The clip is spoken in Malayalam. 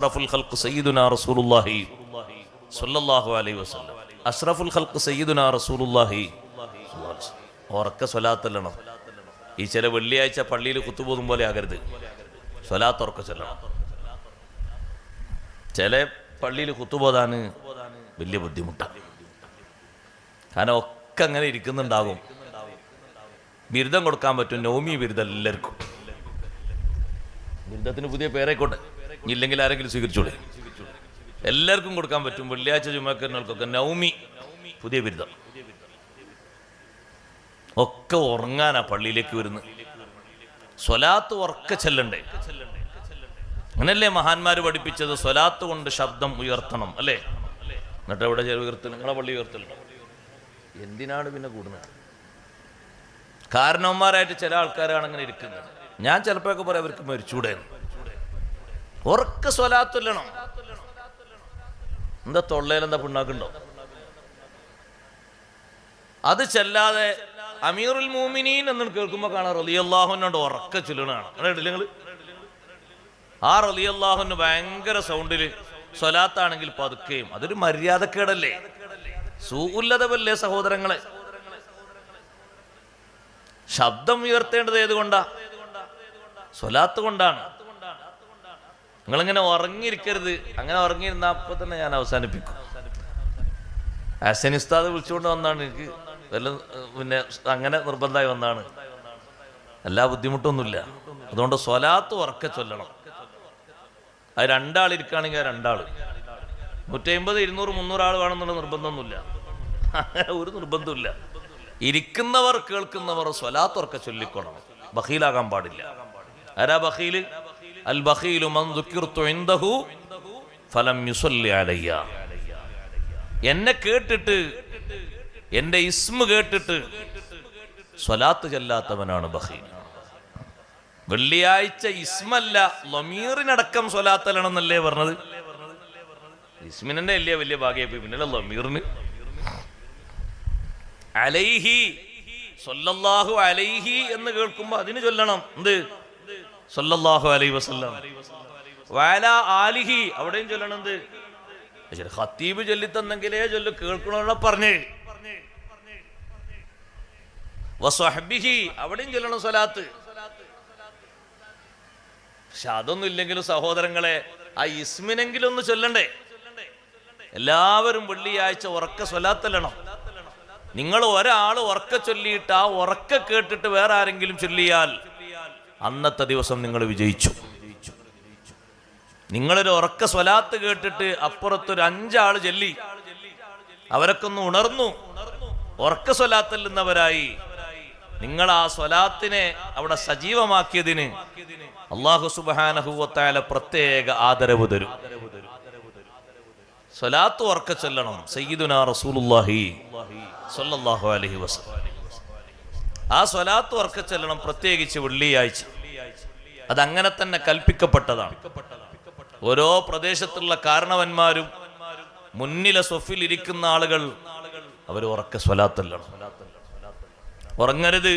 അഷ്റഫുൽ ഖൽഖ് സയ്യിദുനാ റസൂലുള്ളാഹി സ്വല്ലല്ലാഹു അലൈഹി വസല്ലം. അഷ്റഫുൽ ഖൽഖ് സയ്യിദുനാ റസൂലുള്ളാഹി ഉറക്ക സ്വലാത്തല്ലണം. ഈ ചില വെള്ളിയാഴ്ച പള്ളിയിൽ കുത്തുപോകും പോലെ ആകരുത്. സ്വലാത്ത് ഉറക്ക ചൊല്ലണം. ചില പള്ളിയിൽ കുത്തുപോകാൻ വലിയ ബുദ്ധിമുട്ടാണ്. കാരണം ഒക്കെ അങ്ങനെ ഇരിക്കുന്നുണ്ടാകും. ബിരുദം കൊടുക്കാൻ പറ്റും, നൗമി ബിരുദം എല്ലാവർക്കും. ബിരുദത്തിന് പുതിയ പേരായിക്കോട്ടെ, ഇല്ലെങ്കിൽ ആരെങ്കിലും സ്വീകരിച്ചോളെ. എല്ലാവർക്കും കൊടുക്കാൻ പറ്റും. വെള്ളിയാഴ്ച ജുമാക്കറിനൊക്കെ നൗമി പുതിയ ബിരുദം. ഒക്കെ ഉറങ്ങാനാ പള്ളിയിലേക്ക് വരുന്നത്. സ്വലാത്ത് ഉറക്ക ചെല്ലണ്ടേ? അങ്ങനല്ലേ മഹാന്മാര് പഠിപ്പിച്ചത്? സ്വലാത്ത് കൊണ്ട് ശബ്ദം ഉയർത്തണം അല്ലേ? എന്നിട്ട് എവിടെ ഉയർത്തൽ? നിങ്ങളെ പള്ളി ഉയർത്തലുണ്ടോ? എന്തിനാണ് പിന്നെ കൂടുന്നത്? കാരണവന്മാരായിട്ട് ചില ആൾക്കാരാണ് അങ്ങനെ ഇരിക്കുന്നത്. ഞാൻ ചിലപ്പോഴൊക്കെ പറയാം അവർക്ക് മരിച്ചൂടെ. ഉറക്ക സ്വലാത്തല്ലണം. എന്താ തൊള്ളയിലെന്താ പിണ്ണാക്കുണ്ടോ? അത് ചെല്ലാതെ അമീറുൽ മൂമിനീൻ എന്ന് കേൾക്കുമ്പോൾ കാണാം റളിയല്ലാഹുവിനോട് ഉറക്ക ചൊല്ലണാണ്. നിങ്ങൾ ആ റളിയല്ലാഹുവിന് ഭയങ്കര സൗണ്ടില് സ്വലാത്താണെങ്കിൽ പതുക്കെയും. അതൊരു മര്യാദക്കേടല്ലേ? സൂഉല്ലദബല്ലേ സഹോദരങ്ങളെ? ശബ്ദം ഉയർത്തേണ്ടത് ഏതുകൊണ്ടാ? സ്വലാത്ത് കൊണ്ടാണ്. നിങ്ങളിങ്ങനെ ഉറങ്ങിയിരിക്കരുത്. അങ്ങനെ ഉറങ്ങിയിരുന്ന അപ്പൊ തന്നെ ഞാൻ അവസാനിപ്പിക്കും. ഹസൻ ഉസ്താദ് വിളിച്ചുകൊണ്ട് വന്നാണ്. എനിക്ക് വല്ല പിന്നെ അങ്ങനെ നിർബന്ധമായി വന്നാണ്. എല്ലാ ബുദ്ധിമുട്ടൊന്നുമില്ല. അതുകൊണ്ട് സ്വലാത്ത് ഉറക്ക ചൊല്ലണം. അത് രണ്ടാളിരിക്കുകയാണെങ്കിൽ ആ രണ്ടാള് 150, 200, 300 ആൾ വേണമെന്നുള്ള നിർബന്ധമൊന്നുമില്ല. ഒരു നിർബന്ധമില്ല. ഇരിക്കുന്നവർ കേൾക്കുന്നവർ സ്വലാത്ത് ഉറക്ക ചൊല്ലിക്കൊള്ളണം. ബഖീലാകാൻ പാടില്ല. ആരാ ബഖീല്? അൽ ബഖീലു മൻ ദുക്കിർതു ഇൻദഹു ഫലം യുസല്ലി അലയ്യ. എന്നെ കേട്ടിട്ട്, എന്റെ ഇസ്മ കേട്ടിട്ട് സ്വലാത്ത് ചെല്ലാത്തവനാണ് ബഖീൽ. വെള്ളിയാഴ്ച ഇസ്മല്ല ലമീറിനടക്കം സ്വലാത്തല്ലണമെന്നല്ലേ പറഞ്ഞത്? ഇസ്മിനെ അല്ലേ വലിയ ഭാഗ്യമായി പോയി, പിന്നെ ലമീറിന്. അലൈഹി, സ്വല്ലല്ലാഹു അലൈഹി എന്ന് കേൾക്കുമ്പോ അതിന് ചൊല്ലണം. എന്ത്? സ്വല്ലല്ലാഹു അലൈഹി വസല്ലം. വഅലാ ആലിഹി അവിടെയും ചൊല്ലണം. എന്ത്? ഖത്തീബ് ചൊല്ലിത്തന്നെങ്കിലേ ചൊല്ലു, കേൾക്കണോ പറഞ്ഞേ. വസ്വഹ്ബിഹി അവിടെയും ചൊല്ലണം സ്വലാത്ത്. പക്ഷെ അതൊന്നും ഇല്ലെങ്കിലും സഹോദരങ്ങളെ, ആ ഇസ്മിനെങ്കിലും ഒന്ന് ചൊല്ലണ്ടേ? എല്ലാവരും വെള്ളിയാഴ്ച ഉറക്ക സ്വലാത്തല്ലണം. നിങ്ങൾ ഒരാൾ ഉറക്ക ചൊല്ലിയിട്ട് ആ ഉറക്ക കേട്ടിട്ട് വേറെ ആരെങ്കിലും ചൊല്ലിയാൽ അന്നത്തെ ദിവസം നിങ്ങൾ വിജയിച്ചു. നിങ്ങളൊരു ഉറക്ക സ്വലാത്ത് കേട്ടിട്ട് അപ്പുറത്തൊരു 5 ആള് ചൊല്ലി, അവരൊക്കെ ഒന്ന് ഉണർന്നു, ഉറക്ക സ്വലാത്തല്ലുന്നവരായി. നിങ്ങൾ ആ സ്വലാത്തിനെ അവിടെ സജീവമാക്കിയതിന് അല്ലാഹു സുബ്ഹാനഹു വ തആല പ്രത്യേക ആദരവ് തരും. സ്വലാത്ത് ഉറക്ക ചൊല്ലണം. സയ്യിദുനാ റസൂലുള്ളാഹി സ്വല്ലല്ലാഹു അലൈഹി വസല്ലം. ആ സ്വലാത്ത് ഉറക്ക ചൊല്ലണം, പ്രത്യേകിച്ച് വെള്ളിയാഴ്ച. അതങ്ങനെ തന്നെ കൽപ്പിക്കപ്പെട്ടതാണ്. ഓരോ പ്രദേശത്തുള്ള കാരണവന്മാരും മുന്നിലെ സ്വഫിൽ ഇരിക്കുന്ന ആളുകൾ അവർ ഉറക്ക സ്വലാത്തല്ലണം. ഉറങ്ങരുത്.